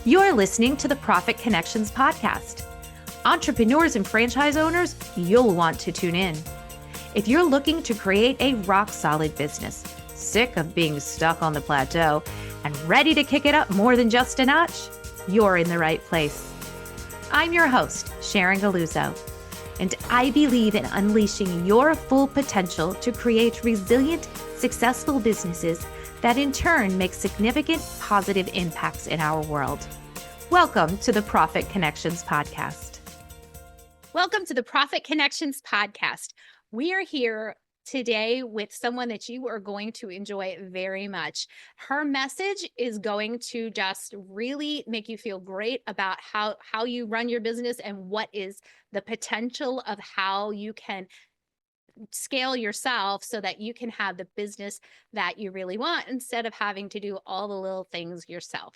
You're listening to the Profit Connections podcast. Entrepreneurs and franchise owners, you'll want to tune in. If you're looking to create a rock-solid business, sick of being stuck on the plateau, and ready to kick it up more than just a notch, you're in the right place. I'm your host, Sharon, and I believe in unleashing your full potential to create resilient, successful businesses that in turn make significant positive impacts in our world. Welcome to the Profit Connections podcast. Welcome to the Profit Connections podcast. We are here today with someone that you are going to enjoy very much. Her message is going to just really make you feel great about how you run your business and what is the potential of how you can scale yourself so that you can have the business that you really want instead of having to do all the little things yourself.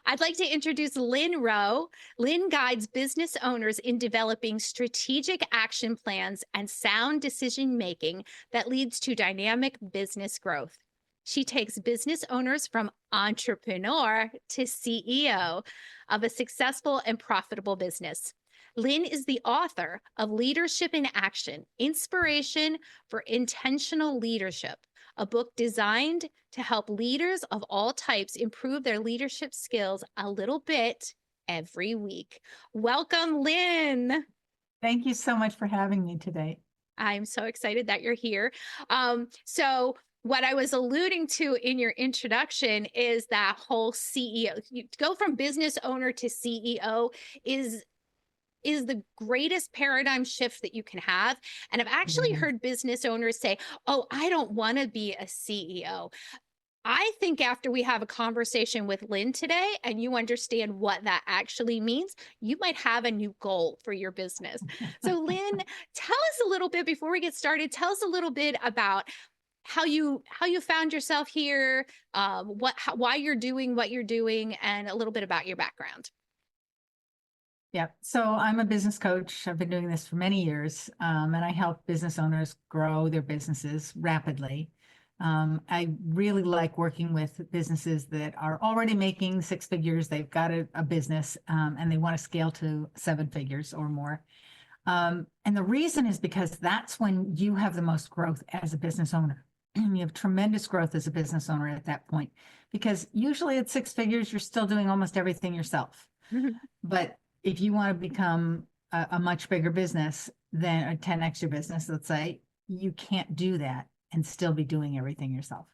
I'd like to introduce Lynne Roe. Lynne guides business owners in developing strategic action plans and sound decision-making that leads to dynamic business growth. She takes business owners from entrepreneur to CEO of a successful and profitable business. Lynne is the author of Leadership in Action, Inspiration for Intentional Leadership, a book designed to help leaders of all types improve their leadership skills a little bit every week. Welcome, Lynne. Thank you so much for having me today. I'm so excited that you're here. So what I was alluding to in your introduction is that whole CEO. You go from business owner to CEO is the greatest paradigm shift that you can have. And I've actually heard business owners say, oh, I don't want to be a CEO. I think after we have a conversation with Lynne today and you understand what that actually means, you might have a new goal for your business. So Lynne, tell us a little bit before we get started, tell us a little bit about how you found yourself here, why you're doing what you're doing, and a little bit about your background. Yeah, so I'm a business coach. I've been doing this for many years, and I help business owners grow their businesses rapidly. I really like working with businesses that are already making six figures. They've got a business, and they want to scale to seven figures or more. And the reason is because that's when you have the most growth as a business owner. You have tremendous growth as a business owner at that point, because usually at six figures, you're still doing almost everything yourself. But if you want to become a much bigger business than a 10x your business, let's say, you can't do that and still be doing everything yourself.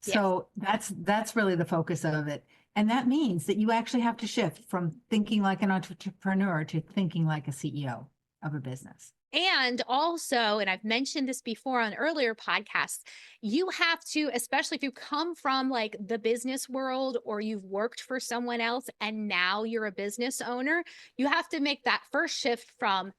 Yes. So that's really the focus of it. And that means that you actually have to shift from thinking like an entrepreneur to thinking like a CEO of a business. And also, and I've mentioned this before on earlier podcasts, you have to, especially if you come from like the business world or you've worked for someone else and now you're a business owner, you have to make that first shift from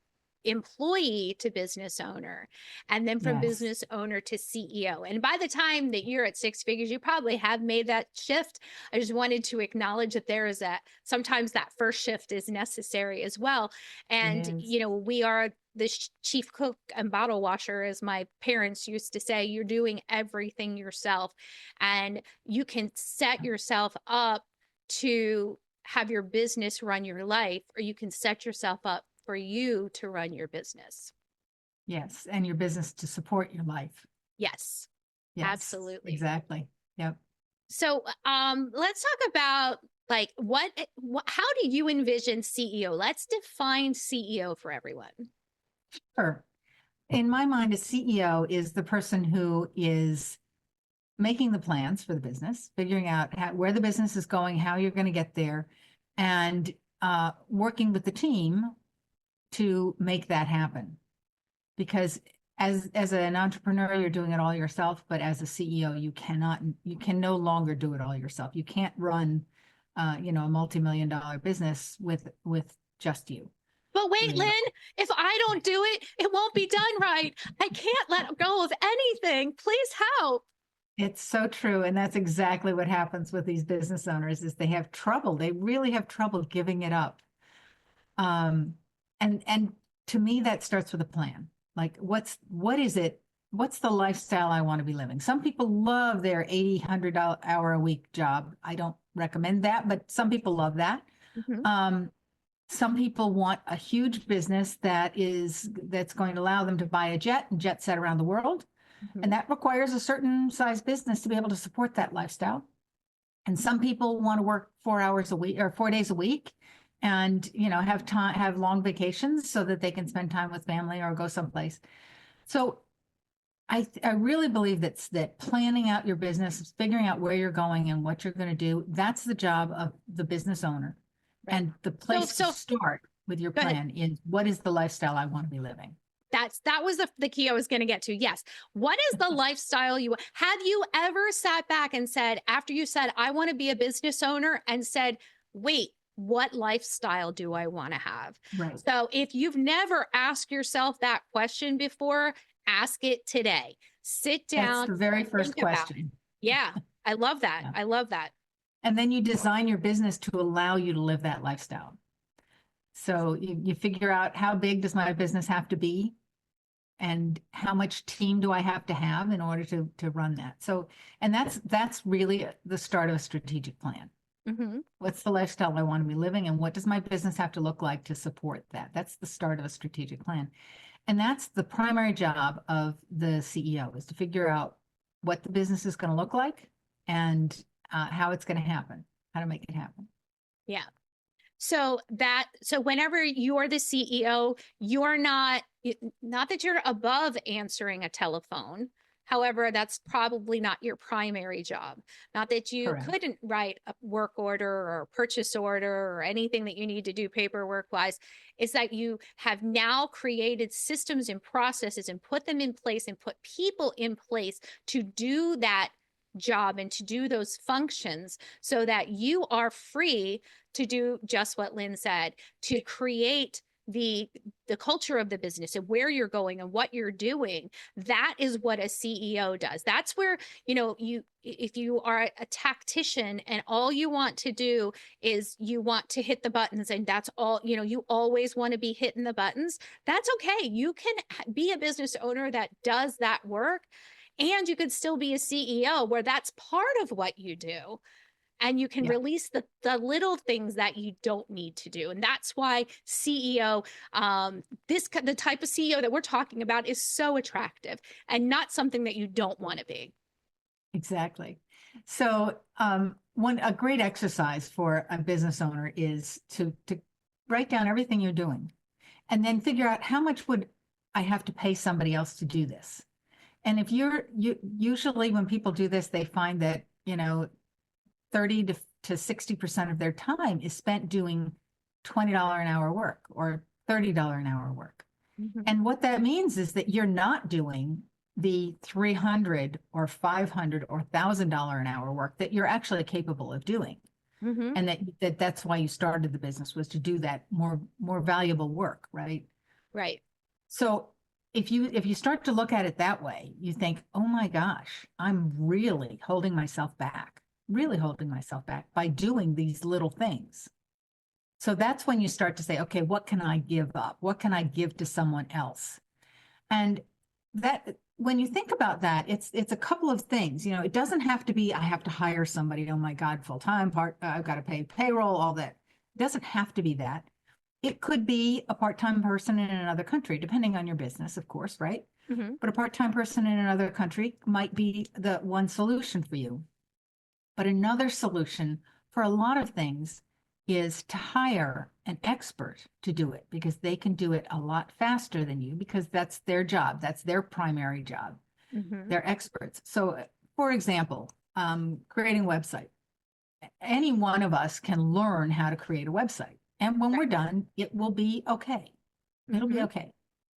employee to business owner, and then from business owner to CEO. And by the time that you're at six figures, you probably have made that shift. I just wanted to acknowledge that there is sometimes that first shift is necessary as well. And, we are the chief cook and bottle washer, as my parents used to say. You're doing everything yourself, and you can set yourself up to have your business run your life, or you can set yourself up for you to run your business. Yes, and your business to support your life. Yes, absolutely. Exactly. Yep. So let's talk about like how do you envision CEO? Let's define CEO for everyone. Sure. In my mind, a CEO is the person who is making the plans for the business, figuring out where the business is going, how you're going to get there, and working with the team to make that happen. Because as an entrepreneur, you're doing it all yourself, but as a CEO, you can no longer do it all yourself. You can't run a multi-million-dollar business with just you. But wait, Lynne, if I don't do it, it won't be done right. I can't let go of anything. Please help. It's so true. And that's exactly what happens with these business owners is they have trouble. They really have trouble giving it up. And to me, that starts with a plan. Like, what is it what's the lifestyle I want to be living? Some people love their 80, $100 a week job. I don't recommend that, but some people love that. Mhm. Um, some people want a huge business that's going to allow them to buy a jet and jet set around the world. Mhm. And that requires a certain size business to be able to support that lifestyle. And some people want to work 4 hours a week or 4 days a week and, have time, have long vacations so that they can spend time with family or go someplace. So I really believe that planning out your business, figuring out where you're going and what you're going to do, that's the job of the business owner. Right. And the place to So start with your go ahead. plan is, what is the lifestyle I want to be living? That was the key I was going to get to. Yes. What is the lifestyle have you ever sat back and said, after you said, I want to be a business owner, and said, wait, what lifestyle do I want to have? Right. So if you've never asked yourself that question before, ask it today. Sit That's down, the very first think about it. question. Yeah. I love that. Yeah. I love that. And then you design your business to allow you to live that lifestyle. So you figure out, how big does my business have to be? And how much team do I have to have in order to run that? So, and that's really the start of a strategic plan. Mm-hmm. What's the lifestyle I want to be living, and what does my business have to look like to support that? That's the start of a strategic plan. And that's the primary job of the CEO, is to figure out what the business is going to look like and how it's going to happen, how to make it happen. Yeah. So whenever you are the CEO, you're not that you're above answering a telephone. However, that's probably not your primary job. Not that you Correct. couldn't write a work order or a purchase order or anything that you need to do paperwork wise. It's that you have now created systems and processes and put them in place and put people in place to do that job and to do those functions, so that you are free to do just what Lynne said, to create the culture of the business and where you're going and what you're doing. That is what a CEO does. That's where, if you are a tactician and all you want to do is you want to hit the buttons, and that's all, you always want to be hitting the buttons, that's okay. You can be a business owner that does that work, and you could still be a CEO where that's part of what you do. And you can release the little things that you don't need to do. And that's why CEO, the type of CEO that we're talking about, is so attractive and not something that you don't want to be. Exactly. So a great exercise for a business owner is to write down everything you're doing, and then figure out, how much would I have to pay somebody else to do this? And if you usually, when people do this, they find that 30 to 60% of their time is spent doing $20 an hour work or $30 an hour work. Mm-hmm. And what that means is that you're not doing the $300 or $500 or $1,000 an hour work that you're actually capable of doing. Mm-hmm. And that's why you started the business, was to do that more valuable work, right? Right. So if you start to look at it that way, you think, oh my gosh, I'm really holding myself back by doing these little things. So that's when you start to say, okay, what can I give up? What can I give to someone else? And that, when you think about that, it's a couple of things. It doesn't have to be, I have to hire somebody, oh my God, full time, I've got to pay payroll, all that. It doesn't have to be that. It could be a part-time person in another country, depending on your business, of course, right? Mm-hmm. But a part-time person in another country might be the one solution for you. But another solution for a lot of things is to hire an expert to do it, because they can do it a lot faster than you, because that's their job. That's their primary job. Mm-hmm. They're experts. So, for example, creating a website. Any one of us can learn how to create a website. And when we're done, it will be okay. It'll be okay.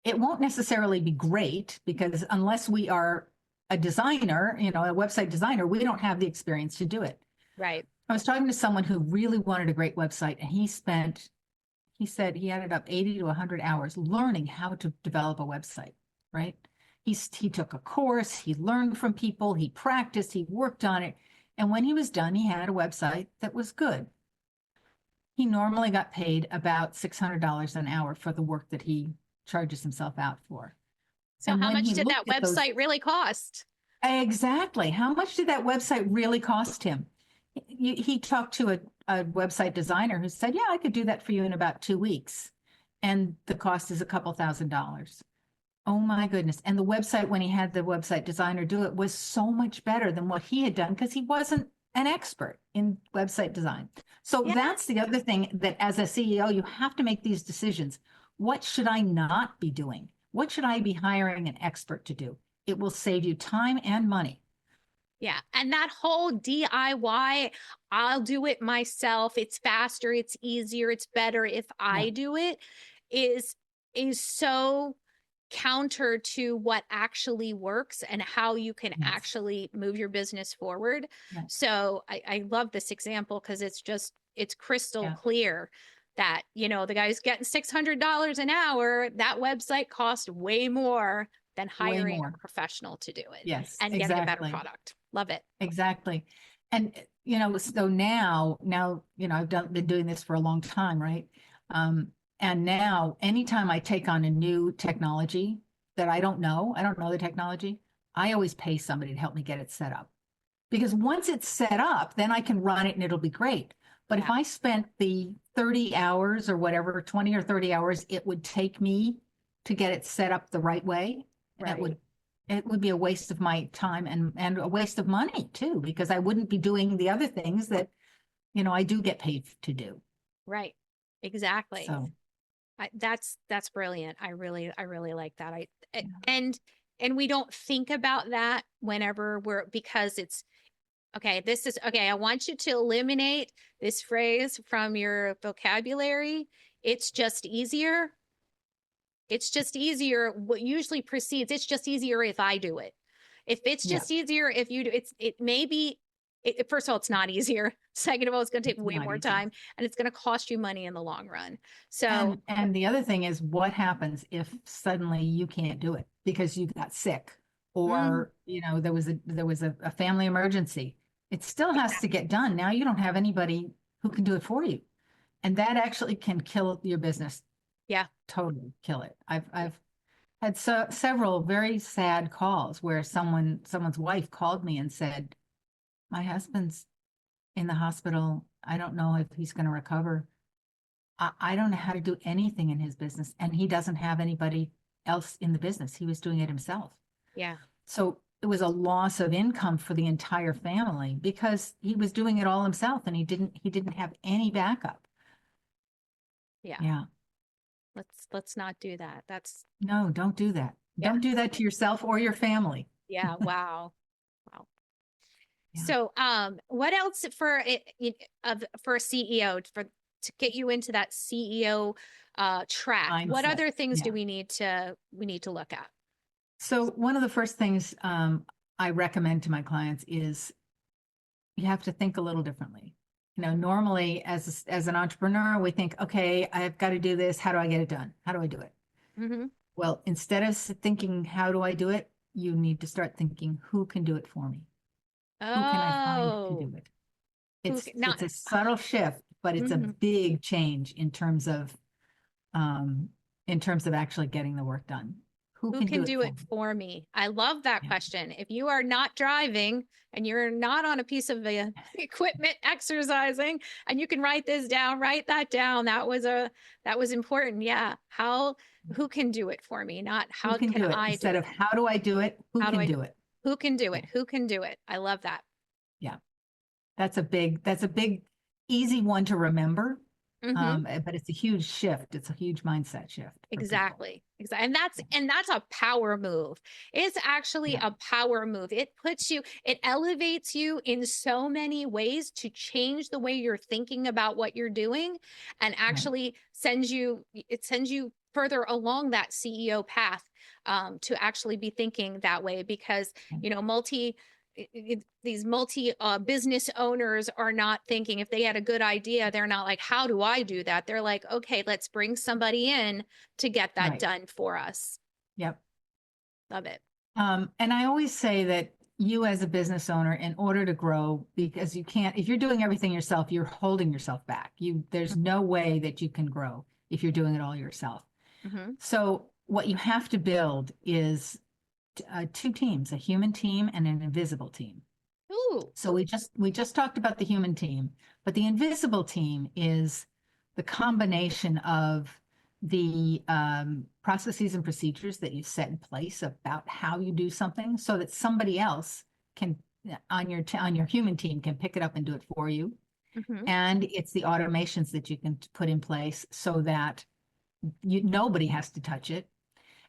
It won't necessarily be great, because unless we are a designer, a website designer, we don't have the experience to do it. Right. I was talking to someone who really wanted a great website, and he said he added up 80 to 100 hours learning how to develop a website, right? He took a course, he learned from people, he practiced, he worked on it. And when he was done, he had a website that was good. He normally got paid about $600 an hour for the work that he charges himself out for. So And how when much he did that looked at those, website really cost? exactly, how much did that website really cost him? He talked to a website designer who said, yeah, I could do that for you in about 2 weeks. And the cost is a couple $1,000s. Oh my goodness. And the website, when he had the website designer do it, was so much better than what he had done because he wasn't an expert in website design. So Yeah. that's the other thing, that as a CEO, you have to make these decisions. What should I not be doing? What should I be hiring an expert to do? It will save you time and money. Yeah. And that whole DIY, I'll do it myself. It's faster, it's easier, it's better if Yeah. I do it is so counter to what actually works and how you can Yes. actually move your business forward. Yeah. So I love this example because it's crystal Yeah. clear that, the guy's getting $600 an hour. That website costs way more than Way hiring more. a professional to do it Yes, and getting a better exactly. product. Love it. Exactly. And so now, I've been doing this for a long time, right? And now anytime I take on a new technology that I don't know the technology, I always pay somebody to help me get it set up. Because once it's set up, then I can run it and it'll be great. But if Yeah. I spent the 30 hours or whatever, 20 or 30 hours it would take me to get it set up the right way, Right. it would be a waste of my time and a waste of money too, because I wouldn't be doing the other things that, I do get paid to do. Right. Exactly. So That's brilliant. I really like that. yeah. And we don't think about that whenever because it's okay. This is okay. I want you to eliminate this phrase from your vocabulary. It's just easier. It's just easier. What usually precedes, it's just easier if I do it. If it's Yeah. just easier if you do it may be first of all, it's not easier. Second of all, it's going to take way more time and it's going to cost you money in the long run. So, and the other thing is, what happens if suddenly you can't do it because you got sick, or there was a family emergency? It still has to get done. Now you don't have anybody who can do it for you, and that actually can kill your business. yeah, Totally kill it. I've had several very sad calls where someone's wife called me and said, my husband's in the hospital. I don't know if he's going to recover. I don't know how to do anything in his business, and he doesn't have anybody else in the business. He was doing it himself. yeah. So it was a loss of income for the entire family because he was doing it all himself, and he didn't have any backup. Yeah. Yeah. Let's not do that. No, don't do that. Yeah. Don't do that to yourself or your family. Yeah. Wow. Wow. Yeah. So, what else for a CEO to get you into that CEO track? What Mindset. other things do Yeah. we need to look at? So one of the first things I recommend to my clients is you have to think a little differently. Normally as an entrepreneur, we think, okay, I've got to do this. How do I get it done? How do I do it? Mm-hmm. Well, instead of thinking, how do I do it? You need to start thinking, who can do it for me? Who can I find to do it? It's a subtle shift, but it's a big change in terms of actually getting the work done. Who can do it for me? I love that question. If you are not driving and you're not on a piece of equipment exercising, and you can write that down. That was important. Yeah. Who can do it for me? Not how can do it? I Instead do of how do I do it? Who can do it? Who can do it? Who can do it? I love that. Yeah. That's a big, easy one to remember. But it's a huge shift. It's a huge mindset shift. Exactly. And that's a power move. It's actually a power move. It elevates you in so many ways to change the way you're thinking about what you're doing, and actually sends you further along that CEO path, to actually be thinking that way, because, these multi business owners are not thinking, if they had a good idea, they're not like, how do I do that? They're like, okay, let's bring somebody in to get that done for us. Yep. Love it. And I always say that you as a business owner, in order to grow, because you can't, if you're doing everything yourself, you're holding yourself back. There's no way that you can grow if you're doing it all yourself. So what you have to build is two teams, a human team and an invisible team. Ooh. So we just talked about the human team, but the invisible team is the combination of the processes and procedures that you set in place about how you do something, so that somebody else can on your human team can pick it up and do it for you. Mm-hmm. And it's the automations that you can put in place so that nobody has to touch it.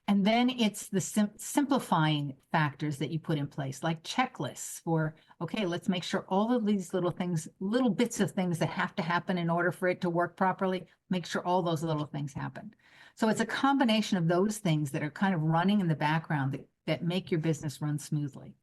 And then it's the simplifying factors that you put in place, like checklists for, okay, let's make sure all of these little things, little bits of things that have to happen in order for it to work properly, make sure all those little things happen. So it's a combination of those things that are kind of running in the background that make your business run smoothly.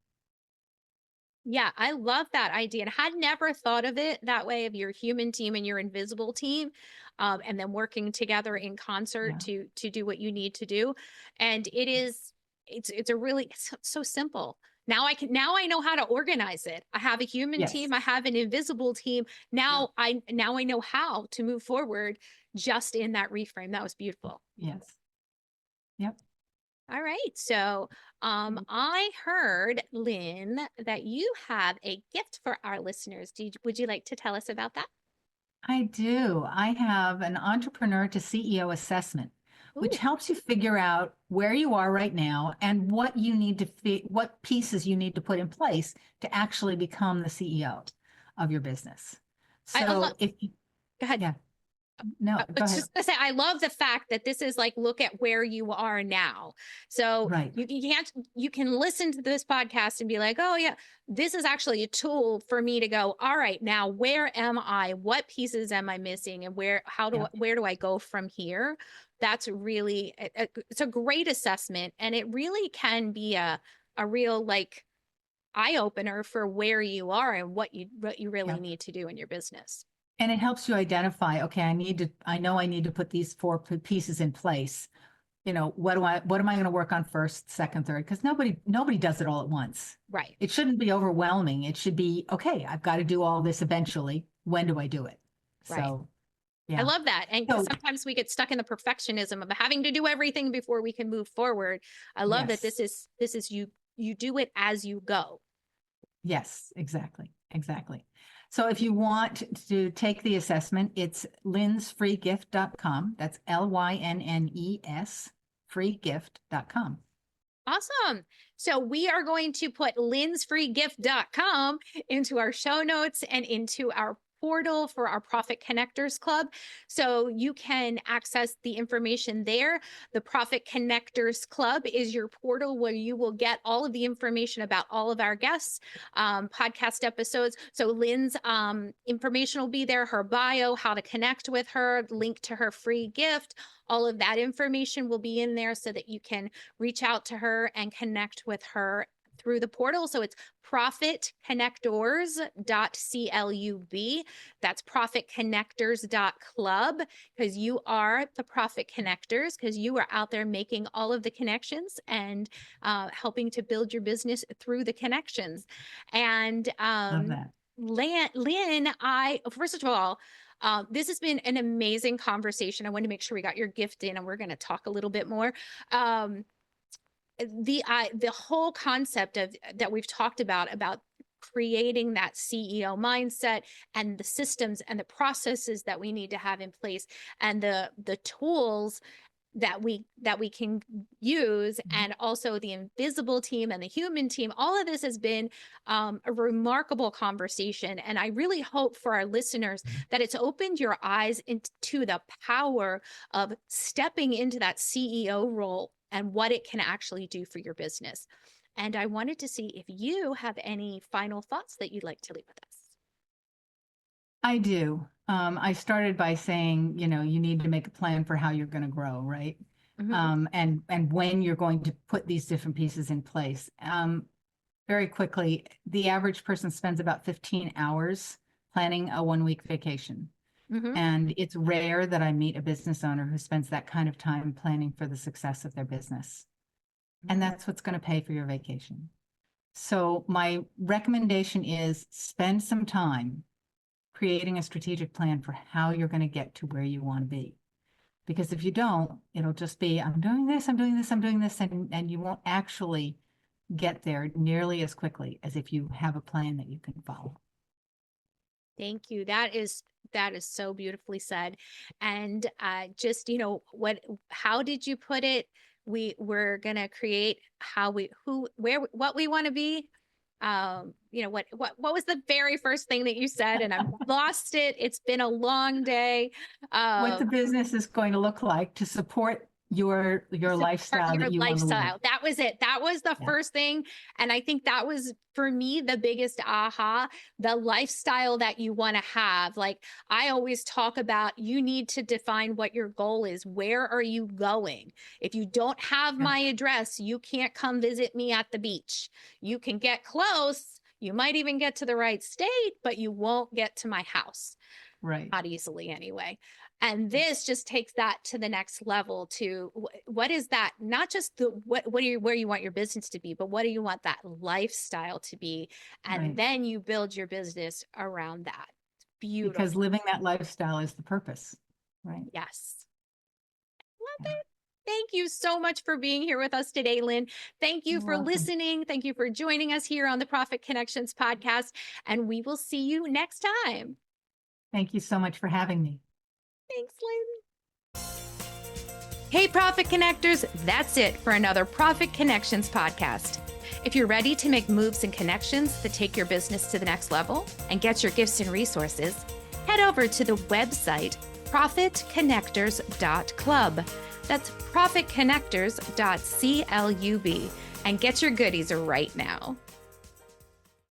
Yeah, I love that idea. And I had never thought of it that way, of your human team and your invisible team, and then working together in concert to do what you need to do. And it's a really, it's so simple. Now I know how to organize it. I have a human team, I have an invisible team. Now I know how to move forward just in that reframe. That was beautiful. Yes. Yep. All right. So I heard, Lynne, that you have a gift for our listeners. Would you like to tell us about that? I do. I have an entrepreneur to CEO assessment, which Ooh. helps you figure out where you are right now and what you need to what pieces you need to put in place to actually become the CEO of your business. So if you, Go ahead. yeah, no, I go was ahead. just gonna say, I love the fact that this is like, look at where you are now. So Right. you can listen to this podcast and be like, oh yeah, this is actually a tool for me to go, all right, now where am I? What pieces am I missing? And where do I go from here? That's really, it's a great assessment. And it really can be a real like eye opener for where you are and what you really need to do in your business. And it helps you identify, okay, I know I need to put these four pieces in place. You know, what am I going to work on first, second, third? Because nobody does it all at once. Right. It shouldn't be overwhelming. It should be, okay, I've got to do all this eventually. When do I do it? Right. So, yeah. I love that. And So, sometimes we get stuck in the perfectionism of having to do everything before we can move forward. I love that yes. this is you do it as you go. Yes, exactly. Exactly. So if you want to take the assessment, it's lynn'sfreegift.com. That's LYNNES freegift.com. Awesome. So we are going to put lynn'sfreegift.com into our show notes and into our portal for our Profit Connectors Club. So you can access the information there. The Profit Connectors Club is your portal where you will get all of the information about all of our guests, podcast episodes. So Lynne's information will be there, her bio, how to connect with her, link to her free gift. All of that information will be in there so that you can reach out to her and connect with her through the portal. So it's profitconnectors.club. That's profitconnectors.club, because you are the profit connectors, because you are out there making all of the connections and helping to build your business through the connections. And Love that. Lynne, first of all, this has been an amazing conversation. I wanted to make sure we got your gift in, and we're going to talk a little bit more. The whole concept of that we've talked about creating that CEO mindset and the systems and the processes that we need to have in place, and the tools that we can use, and also the invisible team and the human team. All of this has been a remarkable conversation, and I really hope for our listeners that it's opened your eyes into the power of stepping into that CEO role and what it can actually do for your business. And I wanted to see if you have any final thoughts that you'd like to leave with us. I do. I started by saying, you need to make a plan for how you're going to grow, right? Mm-hmm. And when you're going to put these different pieces in place. Very quickly, the average person spends about 15 hours planning a 1-week vacation. Mm-hmm. And it's rare that I meet a business owner who spends that kind of time planning for the success of their business. And that's what's going to pay for your vacation. So my recommendation is spend some time creating a strategic plan for how you're going to get to where you want to be. Because if you don't, it'll just be, I'm doing this, I'm doing this, I'm doing this, and you won't actually get there nearly as quickly as if you have a plan that you can follow. Thank you. That is so beautifully said. And just, how did you put it? We're going to create what we want to be. What was the very first thing that you said? And I've lost it. It's been a long day. What the business is going to look like to support your lifestyle that you want to live. That was it. That was the first thing. And I think that was, for me, the biggest aha, the lifestyle that you want to have. Like I always talk about, you need to define what your goal is. Where are you going? If you don't have my address, you can't come visit me at the beach. You can get close. You might even get to the right state, but you won't get to my house. Right. Not easily anyway. And this just takes that to the next level to what is that? Not just where you want your business to be, but what do you want that lifestyle to be? And then you build your business around that. It's beautiful. Because living that lifestyle is the purpose, right? Yes. Love it. Thank you so much for being here with us today, Lynne. Thank you for listening. Thank you for joining us here on the Profit Connections podcast. And we will see you next time. Thank you so much for having me. Thanks, Lynne. Hey, Profit Connectors, that's it for another Profit Connections podcast. If you're ready to make moves and connections that take your business to the next level and get your gifts and resources, head over to the website profitconnectors.club. That's profitconnectors.club and get your goodies right now.